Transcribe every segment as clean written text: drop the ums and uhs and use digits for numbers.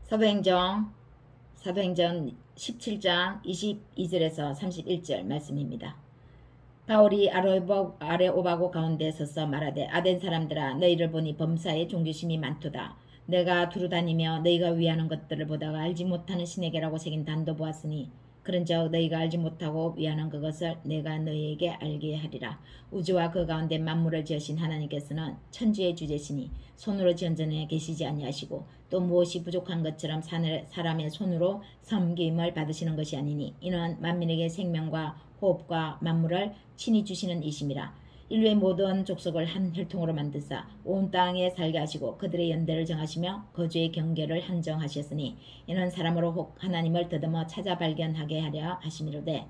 사도행전 17장 22절에서 31절 말씀입니다. 바울이 아레오바고 가운데 서서 말하되 아덴 사람들아 너희를 보니 범사에 종교심이 많도다. 내가 두루다니며 너희가 위하는 것들을 보다가 알지 못하는 신에게라고 새긴 단도 보았으니 그런즉 너희가 알지 못하고 위하는 그것을 내가 너희에게 알게 하리라. 우주와 그 가운데 만물을 지으신 하나님께서는 천지의 주제시니 손으로 지은 전에 계시지 아니하시고 또 무엇이 부족한 것처럼 사람의 손으로 섬김을 받으시는 것이 아니니 이는 만민에게 생명과 호흡과 만물을 친히 주시는 이심이라. 인류의 모든 족속을 한 혈통으로 만드사 온 땅에 살게 하시고 그들의 연대를 정하시며 거주의 경계를 한정하셨으니 이는 사람으로 혹 하나님을 더듬어 찾아 발견하게 하려 하심이로되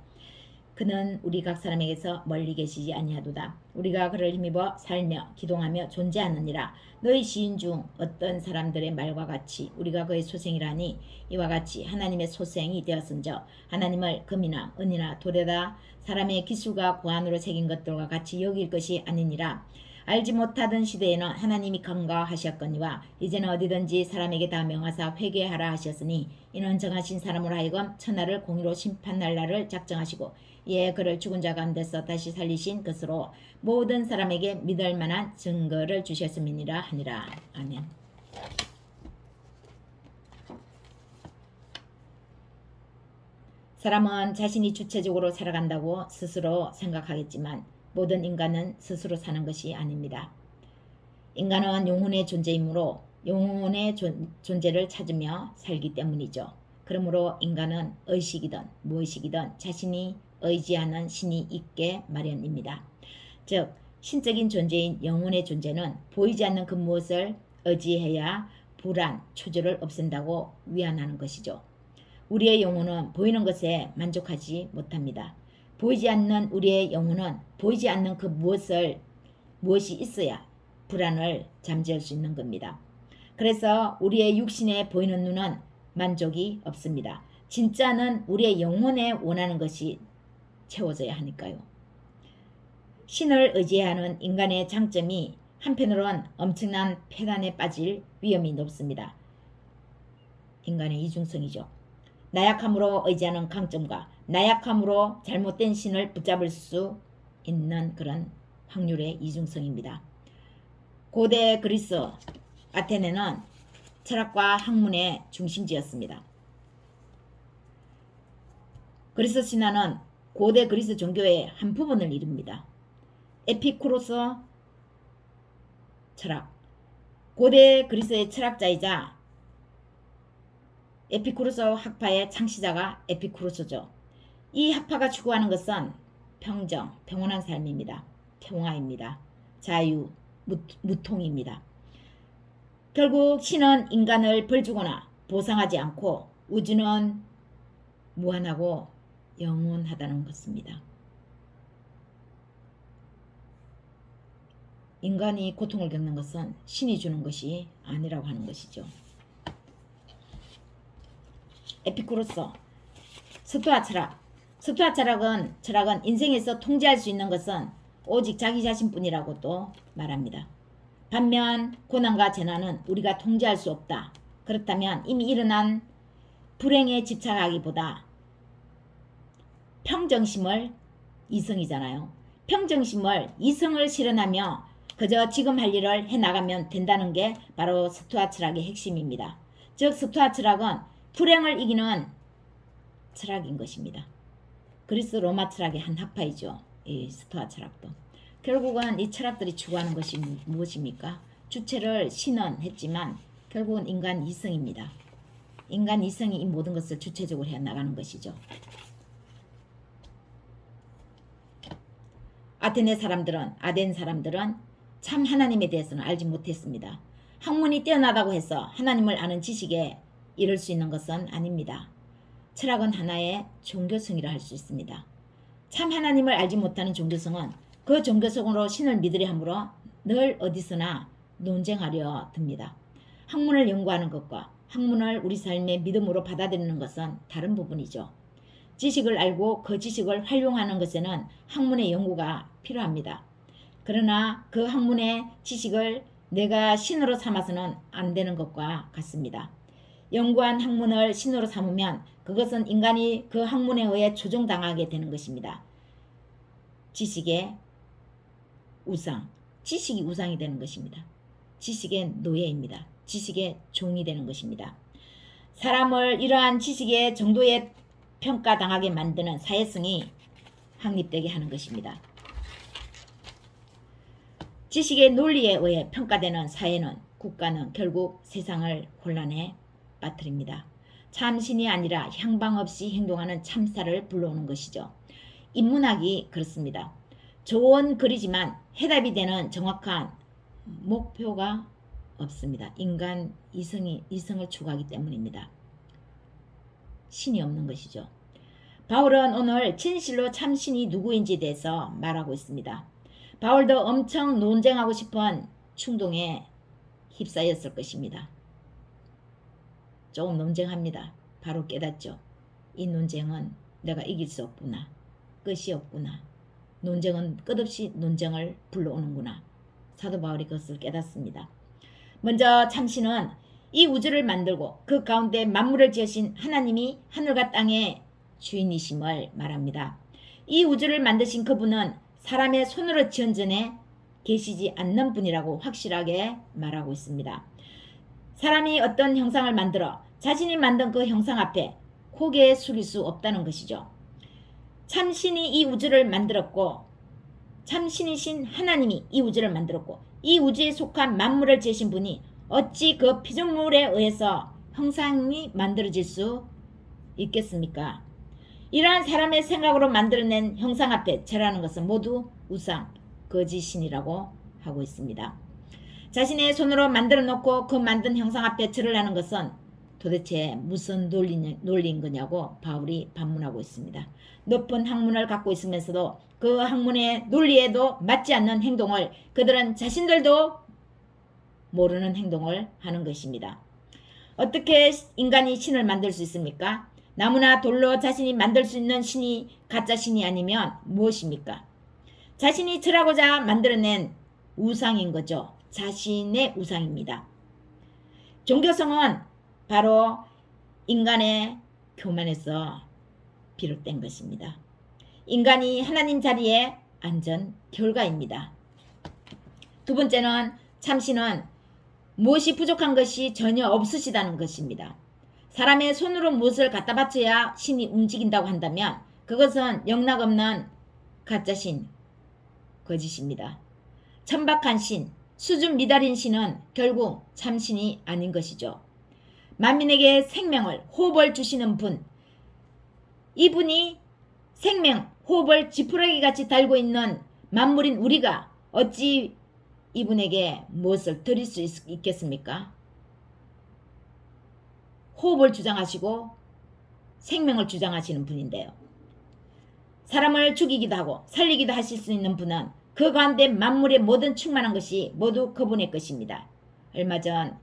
그는 우리 각 사람에게서 멀리 계시지 아니하도다. 우리가 그를 힘입어 살며 기동하며 존재하느니라. 너희 시인 중 어떤 사람들의 말과 같이 우리가 그의 소생이라니 이와 같이 하나님의 소생이 되었은저 하나님을 금이나 은이나 돌에다 사람의 기술과 고안으로 새긴 것들과 같이 여길 것이 아니니라. 알지 못하던 시대에는 하나님이 간과하셨거니와 이제는 어디든지 사람에게 다 명하사 회개하라 하셨으니 이는 정하신 사람으로 하여금 천하를 공의로 심판할 날을 작정하시고 이에 그를 죽은 자 가운데서 다시 살리신 것으로 모든 사람에게 믿을 만한 증거를 주셨음이니라 하니라. 아멘. 사람은 자신이 주체적으로 살아간다고 스스로 생각하겠지만 모든 인간은 스스로 사는 것이 아닙니다. 인간은 영혼의 존재이므로 영혼의 존재를 찾으며 살기 때문이죠. 그러므로 인간은 의식이든 무의식이든 자신이 의지하는 신이 있게 마련입니다. 즉 신적인 존재인 영혼의 존재는 보이지 않는 그 무엇을 의지해야 불안, 초조를 없앤다고 위안하는 것이죠. 우리의 영혼은 보이는 것에 만족하지 못합니다. 보이지 않는 우리의 영혼은 보이지 않는 그 무엇이 있어야 불안을 잠재울 수 있는 겁니다. 그래서 우리의 육신에 보이는 눈은 만족이 없습니다. 진짜는 우리의 영혼에 원하는 것이 채워져야 하니까요. 신을 의지하는 인간의 장점이 한편으로는 엄청난 폐단에 빠질 위험이 높습니다. 인간의 이중성이죠. 나약함으로 의지하는 강점과 나약함으로 잘못된 신을 붙잡을 수 있는 그런 확률의 이중성입니다. 고대 그리스 아테네는 철학과 학문의 중심지였습니다. 그리스 신화는 고대 그리스 종교의 한 부분을 이룹니다. 에피쿠로스 철학, 고대 그리스의 철학자이자 에피쿠로스 학파의 창시자가 에피쿠로스죠. 이 학파가 추구하는 것은 평정, 평온한 삶입니다. 평화입니다. 자유, 무통입니다. 결국 신은 인간을 벌주거나 보상하지 않고 우주는 무한하고 영원하다는 것입니다. 인간이 고통을 겪는 것은 신이 주는 것이 아니라고 하는 것이죠. 에피쿠로스, 스토아 철학. 스토아 철학은 인생에서 통제할 수 있는 것은 오직 자기 자신뿐이라고도 말합니다. 반면 고난과 재난은 우리가 통제할 수 없다. 그렇다면 이미 일어난 불행에 집착하기보다 평정심을 이성이잖아요. 평정심을 이성을 실현하며 그저 지금 할 일을 해나가면 된다는 게 바로 스토아 철학의 핵심입니다. 즉 스토아 철학은 불행을 이기는 철학인 것입니다. 그리스 로마 철학의 한 학파이죠. 이 스토아 철학도. 결국은 이 철학들이 추구하는 것이 무엇입니까? 주체를 신은 했지만 결국은 인간 이성입니다. 인간 이성이 이 모든 것을 주체적으로 해나가는 것이죠. 아덴 사람들은 참 하나님에 대해서는 알지 못했습니다. 학문이 뛰어나다고 해서 하나님을 아는 지식에 이룰 수 있는 것은 아닙니다. 철학은 하나의 종교성이라 할 수 있습니다. 참 하나님을 알지 못하는 종교성은 그 종교성으로 신을 믿으려 함으로 늘 어디서나 논쟁하려 듭니다. 학문을 연구하는 것과 학문을 우리 삶의 믿음으로 받아들이는 것은 다른 부분이죠. 지식을 알고 그 지식을 활용하는 것에는 학문의 연구가 필요합니다. 그러나 그 학문의 지식을 내가 신으로 삼아서는 안 되는 것과 같습니다. 연구한 학문을 신으로 삼으면 그것은 인간이 그 학문에 의해 조종당하게 되는 것입니다. 지식의 우상, 지식이 우상이 되는 것입니다. 지식의 노예입니다. 지식의 종이 되는 것입니다. 사람을 이러한 지식의 정도에 평가당하게 만드는 사회성이 확립되게 하는 것입니다. 지식의 논리에 의해 평가되는 사회는, 국가는 결국 세상을 혼란에 빠뜨립니다. 참신이 아니라 향방 없이 행동하는 참사를 불러오는 것이죠. 인문학이 그렇습니다. 좋은 글이지만 해답이 되는 정확한 목표가 없습니다. 인간 이성을 추구하기 때문입니다. 신이 없는 것이죠. 바울은 오늘 진실로 참신이 누구인지에 대해서 말하고 있습니다. 바울도 엄청 논쟁하고 싶은 충동에 휩싸였을 것입니다. 조금 논쟁합니다. 바로 깨닫죠. 이 논쟁은 내가 이길 수 없구나. 끝이 없구나. 논쟁은 끝없이 논쟁을 불러오는구나. 사도 바울이 그것을 깨닫습니다. 먼저 참신은 이 우주를 만들고 그 가운데 만물을 지으신 하나님이 하늘과 땅의 주인이심을 말합니다. 이 우주를 만드신 그분은 사람의 손으로 지은 전에 계시지 않는 분이라고 확실하게 말하고 있습니다. 사람이 어떤 형상을 만들어 자신이 만든 그 형상 앞에 고개 숙일 수 없다는 것이죠. 참신이 이 우주를 만들었고 참신이신 하나님이 이 우주를 만들었고 이 우주에 속한 만물을 지으신 분이 어찌 그 피조물에 의해서 형상이 만들어질 수 있겠습니까? 이러한 사람의 생각으로 만들어낸 형상 앞에 절하는 것은 모두 우상, 거짓신이라고 하고 있습니다. 자신의 손으로 만들어 놓고 그 만든 형상 앞에 절을 하는 것은 도대체 무슨 논리인 거냐고 바울이 반문하고 있습니다. 높은 학문을 갖고 있으면서도 그 학문의 논리에도 맞지 않는 행동을 그들은 자신들도 모르는 행동을 하는 것입니다. 어떻게 인간이 신을 만들 수 있습니까? 나무나 돌로 자신이 만들 수 있는 신이 가짜 신이 아니면 무엇입니까? 자신이 절하고자 만들어낸 우상인 거죠. 자신의 우상입니다. 종교성은 바로 인간의 교만에서 비롯된 것입니다. 인간이 하나님 자리에 앉은 결과입니다. 두 번째는 참신은 무엇이 부족한 것이 전혀 없으시다는 것입니다. 사람의 손으로 무엇을 갖다 바쳐야 신이 움직인다고 한다면 그것은 영락없는 가짜신, 거짓입니다. 천박한 신, 수준 미달인 신은 결국 참신이 아닌 것이죠. 만민에게 생명을, 호흡을 주시는 분, 이분이 생명, 호흡을 지푸라기같이 달고 있는 만물인 우리가 어찌 이분에게 무엇을 드릴 수 있겠습니까? 호흡을 주장하시고 생명을 주장하시는 분인데요. 사람을 죽이기도 하고 살리기도 하실 수 있는 분은 그 가운데 만물의 모든 충만한 것이 모두 그분의 것입니다. 얼마 전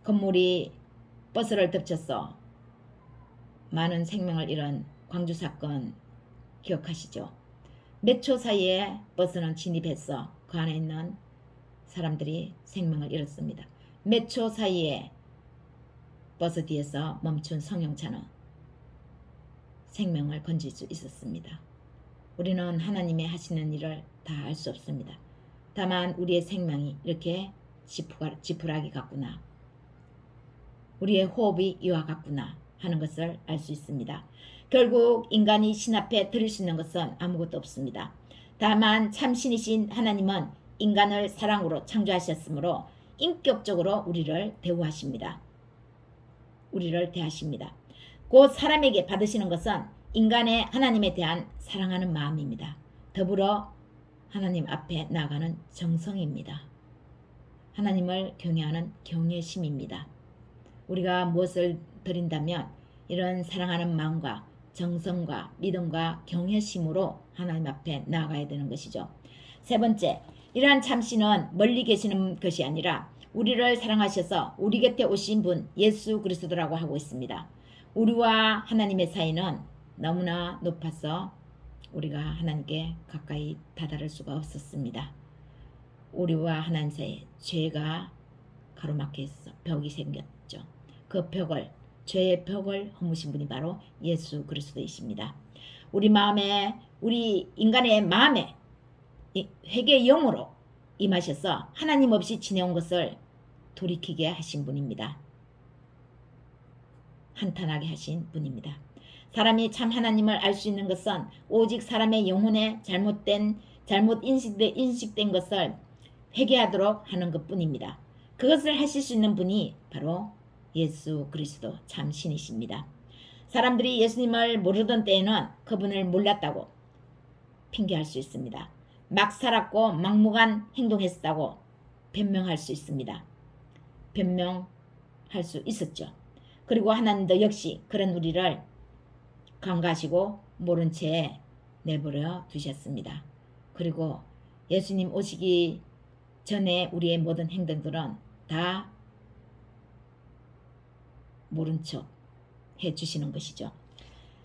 건물이 버스를 덮쳐서 많은 생명을 잃은 광주 사건 기억하시죠? 몇 초 사이에 버스는 진입해서 그 안에 있는 사람들이 생명을 잃었습니다. 몇 초 사이에 버스 뒤에서 멈춘 승용차는 생명을 건질 수 있었습니다. 우리는 하나님의 하시는 일을 다 알 수 없습니다. 다만 우리의 생명이 이렇게 지푸라기 같구나. 우리의 호흡이 이와 같구나 하는 것을 알 수 있습니다. 결국 인간이 신 앞에 드릴 수 있는 것은 아무것도 없습니다. 다만 참신이신 하나님은 인간을 사랑으로 창조하셨으므로 인격적으로 우리를 대우하십니다. 우리를 대하십니다. 곧 사람에게 받으시는 것은 인간의 하나님에 대한 사랑하는 마음입니다. 더불어 하나님 앞에 나아가는 정성입니다. 하나님을 경외하는 경외심입니다. 우리가 무엇을 드린다면 이런 사랑하는 마음과 정성과 믿음과 경외심으로 하나님 앞에 나아가야 되는 것이죠. 세 번째, 이러한 참신은 멀리 계시는 것이 아니라 우리를 사랑하셔서 우리 곁에 오신 분 예수 그리스도라고 하고 있습니다. 우리와 하나님의 사이는 너무나 높아서 우리가 하나님께 가까이 다다를 수가 없었습니다. 우리와 하나님 사이에 죄가 가로막혀 있어 벽이 생겼죠. 그 벽을, 죄의 벽을 허무신 분이 바로 예수 그리스도이십니다. 우리 마음에, 우리 인간의 마음에 회개의 영으로 임하셔서 하나님 없이 지내온 것을 돌이키게 하신 분입니다. 한탄하게 하신 분입니다. 사람이 참 하나님을 알 수 있는 것은 오직 사람의 영혼에 잘못 인식된 것을 회개하도록 하는 것뿐입니다. 그것을 하실 수 있는 분이 바로 예수 그리스도 참 신이십니다. 사람들이 예수님을 모르던 때에는 그분을 몰랐다고 핑계할 수 있습니다. 막 살았고 막무가내 행동했다고 변명할 수 있습니다. 변명할 수 있었죠. 그리고 하나님도 역시 그런 우리를 간과하시고 모른 채 내버려 두셨습니다. 그리고 예수님 오시기 전에 우리의 모든 행동들은 다 모른 척 해주시는 것이죠.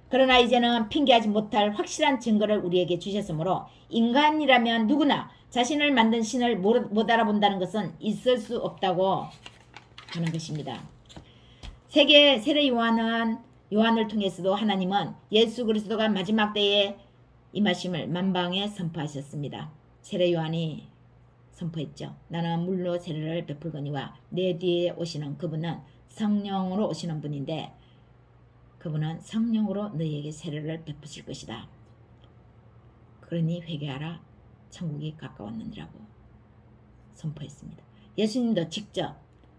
그러나 이제는 핑계하지 못할 확실한 증거를 우리에게 주셨으므로 인간이라면 누구나 자신을 만든 신을 못 알아본다는 것은 있을 수 없다고 하는 것입니다. 세례 요한을 통해서도 하나님은 예수 그리스도가 마지막 때에 임하심을 만방에 선포하셨습니다. 세례 요한이 선포했죠. 나는 물로 세례를 베풀거니와 내 뒤에 오시는 그분은 성령으로 오시는 분인데 그분은 성령으로 너희에게 세례를 베푸실 것이다. 그러니 회개하라. 천국이 가까웠느니라고 선포했습니다. 예수님도 직접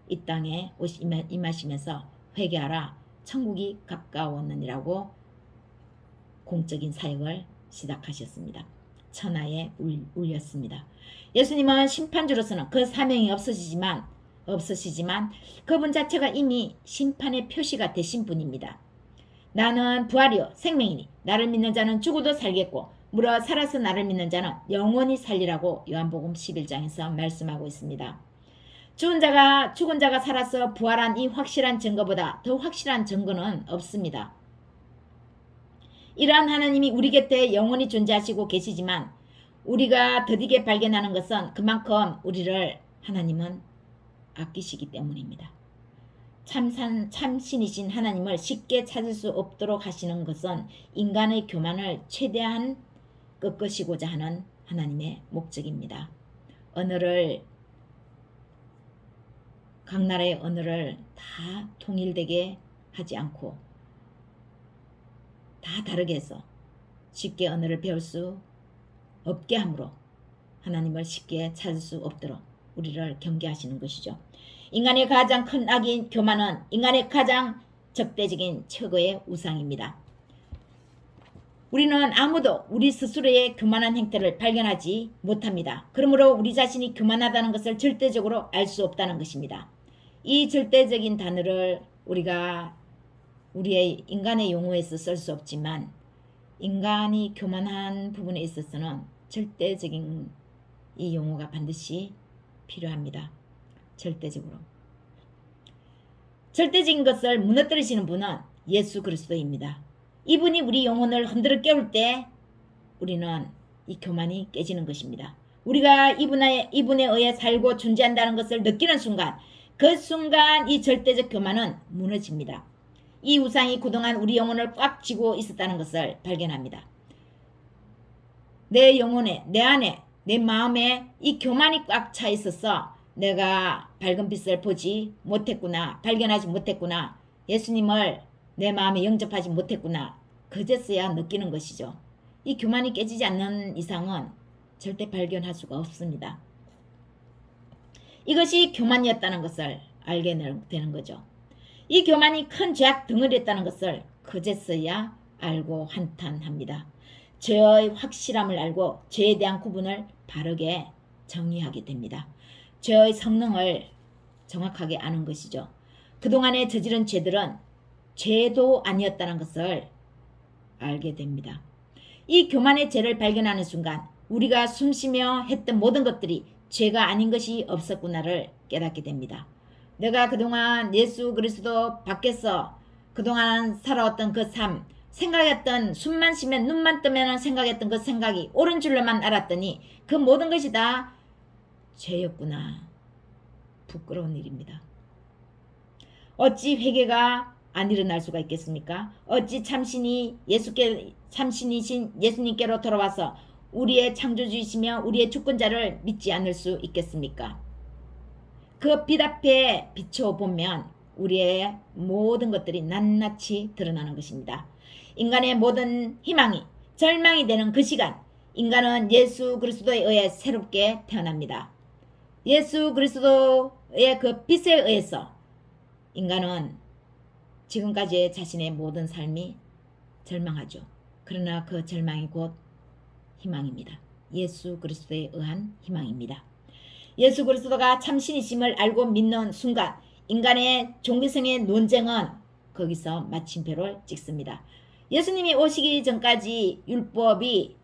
이 땅에 임하시면서 회개하라. 천국이 가까웠느니라고 공적인 사역을 시작하셨습니다. 천하에 울렸습니다. 예수님은 심판주로서는 그 사명이 없으시지만 그분 자체가 이미 심판의 표시가 되신 분입니다. 나는 부활이요 생명이니 나를 믿는 자는 죽어도 살겠고 무려 살아서 나를 믿는 자는 영원히 살리라고 요한복음 11장에서 말씀하고 있습니다. 죽은 자가 살아서 부활한 이 확실한 증거보다 더 확실한 증거는 없습니다. 이러한 하나님이 우리 곁에 영원히 존재하시고 계시지만 우리가 더디게 발견하는 것은 그만큼 우리를 하나님은 아끼시기 때문입니다. 참신이신 하나님을 쉽게 찾을 수 없도록 하시는 것은 인간의 교만을 최대한 꺾으시고자 하는 하나님의 목적입니다. 각 나라의 언어를 다 통일되게 하지 않고 다 다르게 해서 쉽게 언어를 배울 수 없게 함으로 하나님을 쉽게 찾을 수 없도록 우리를 경계하시는 것이죠. 인간의 가장 큰 악인 교만은 인간의 가장 적대적인 최고의 우상입니다. 우리는 아무도 우리 스스로의 교만한 행태를 발견하지 못합니다. 그러므로 우리 자신이 교만하다는 것을 절대적으로 알 수 없다는 것입니다. 이 절대적인 단어를 우리가 우리의 인간의 용어에서 쓸 수 없지만 인간이 교만한 부분에 있어서는 절대적인 이 용어가 반드시 필요합니다. 절대적인 것을 무너뜨리시는 분은 예수 그리스도입니다. 이분이 우리 영혼을 흔들어 깨울 때 우리는 이 교만이 깨지는 것입니다. 우리가 이분에 의해 살고 존재한다는 것을 느끼는 순간 그 순간 이 절대적 교만은 무너집니다. 이 우상이 그동안 우리 영혼을 꽉 쥐고 있었다는 것을 발견합니다. 내 영혼에, 내 안에, 내 마음에 이 교만이 꽉 차 있어서 내가 밝은 빛을 보지 못했구나, 발견하지 못했구나, 예수님을 내 마음에 영접하지 못했구나, 그제서야 느끼는 것이죠. 이 교만이 깨지지 않는 이상은 절대 발견할 수가 없습니다. 이것이 교만이었다는 것을 알게 되는 거죠. 이 교만이 큰 죄악 덩어리였다는 것을 그제서야 알고 한탄합니다. 죄의 확실함을 알고 죄에 대한 구분을 바르게 정의하게 됩니다. 죄의 성능을 정확하게 아는 것이죠. 그동안에 저지른 죄들은 죄도 아니었다는 것을 알게 됩니다. 이 교만의 죄를 발견하는 순간 우리가 숨쉬며 했던 모든 것들이 죄가 아닌 것이 없었구나를 깨닫게 됩니다. 내가 그동안 예수 그리스도 밖에서 그동안 살아왔던 그 삶, 생각했던 숨만 쉬면 눈만 뜨면 생각했던 그 생각이 옳은 줄로만 알았더니 그 모든 것이 다 죄였구나. 부끄러운 일입니다. 어찌 회개가 안 일어날 수가 있겠습니까? 어찌 참신이신 예수님께로 돌아와서 우리의 창조주이시며 우리의 주권자를 믿지 않을 수 있겠습니까? 그 빛 앞에 비춰보면 우리의 모든 것들이 낱낱이 드러나는 것입니다. 인간의 모든 희망이 절망이 되는 그 시간, 인간은 예수 그리스도에 의해 새롭게 태어납니다. 예수 그리스도의 그 빛에 의해서 인간은 지금까지의 자신의 모든 삶이 절망하죠. 그러나 그 절망이 곧 희망입니다. 예수 그리스도에 의한 희망입니다. 예수 그리스도가 참신이심을 알고 믿는 순간 인간의 종교성의 논쟁은 거기서 마침표를 찍습니다. 예수님이 오시기 전까지 율법의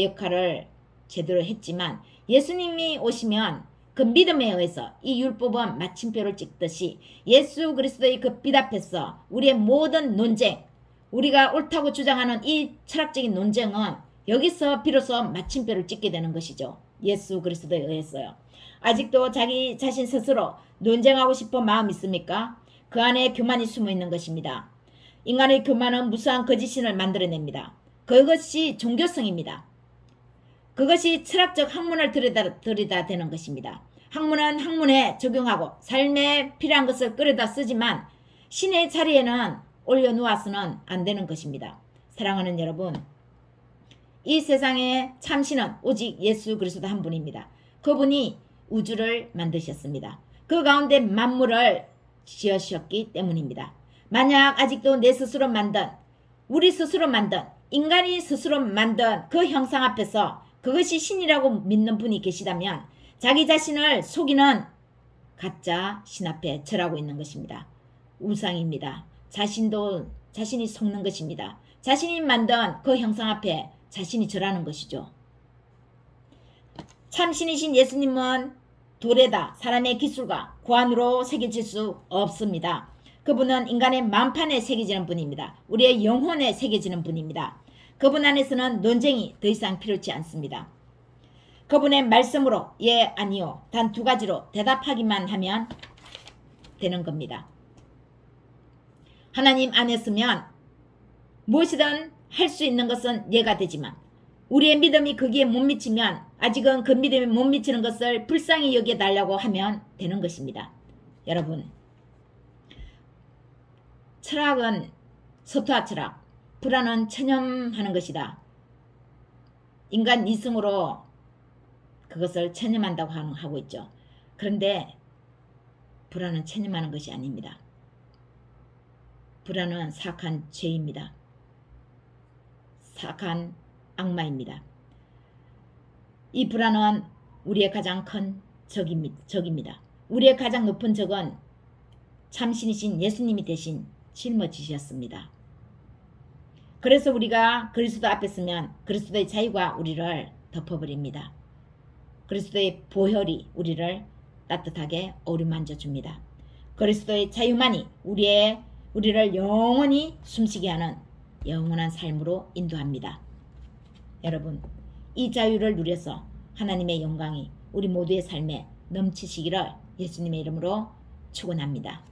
역할을 제대로 했지만 예수님이 오시면 그 믿음에 의해서 이 율법은 마침표를 찍듯이 예수 그리스도의 그 빛 앞에서 우리의 모든 논쟁, 우리가 옳다고 주장하는 이 철학적인 논쟁은 여기서 비로소 마침표를 찍게 되는 것이죠. 예수 그리스도에 의해서요. 아직도 자기 자신 스스로 논쟁하고 싶은 마음 있습니까? 그 안에 교만이 숨어 있는 것입니다. 인간의 교만은 무수한 거짓신을 만들어냅니다. 그것이 종교성입니다. 그것이 철학적 학문을 들여다대는 것입니다. 학문은 학문에 적용하고 삶에 필요한 것을 끌어다 쓰지만 신의 자리에는 올려놓아서는 안 되는 것입니다. 사랑하는 여러분, 이 세상의 참신은 오직 예수 그리스도 한 분입니다. 그분이 우주를 만드셨습니다. 그 가운데 만물을 지으셨기 때문입니다. 만약 아직도 내 스스로 만든, 우리 스스로 만든, 인간이 스스로 만든 그 형상 앞에서 그것이 신이라고 믿는 분이 계시다면 자기 자신을 속이는 가짜 신 앞에 절하고 있는 것입니다. 우상입니다. 자신이 속는 것입니다. 자신이 만든 그 형상 앞에 자신이 절하는 것이죠. 참신이신 예수님은 돌에다 사람의 기술과 고안으로 새겨질 수 없습니다. 그분은 인간의 마음판에 새겨지는 분입니다. 우리의 영혼에 새겨지는 분입니다. 그분 안에서는 논쟁이 더 이상 필요치 않습니다. 그분의 말씀으로 예 아니요 단 두 가지로 대답하기만 하면 되는 겁니다. 하나님 안에서면 무엇이든 할 수 있는 것은 예가 되지만 우리의 믿음이 거기에 못 미치면 아직은 그 믿음이 못 미치는 것을 불쌍히 여겨달라고 하면 되는 것입니다. 여러분, 철학은 서투하 철학, 불안은 체념하는 것이다. 인간 이성으로 그것을 체념한다고 하고 있죠. 그런데 불안은 체념하는 것이 아닙니다. 불안은 사악한 죄입니다. 사악한 악마입니다. 이 불안은 우리의 가장 큰 적입니다. 우리의 가장 높은 적은 참신이신 예수님이 대신 짊어지셨습니다. 그래서 우리가 그리스도 앞에 서면 그리스도의 자유가 우리를 덮어버립니다. 그리스도의 보혈이 우리를 따뜻하게 어루만져 줍니다. 그리스도의 자유만이 우리를 영원히 숨쉬게 하는 영원한 삶으로 인도합니다. 여러분, 이 자유를 누려서 하나님의 영광이 우리 모두의 삶에 넘치시기를 예수님의 이름으로 축원합니다.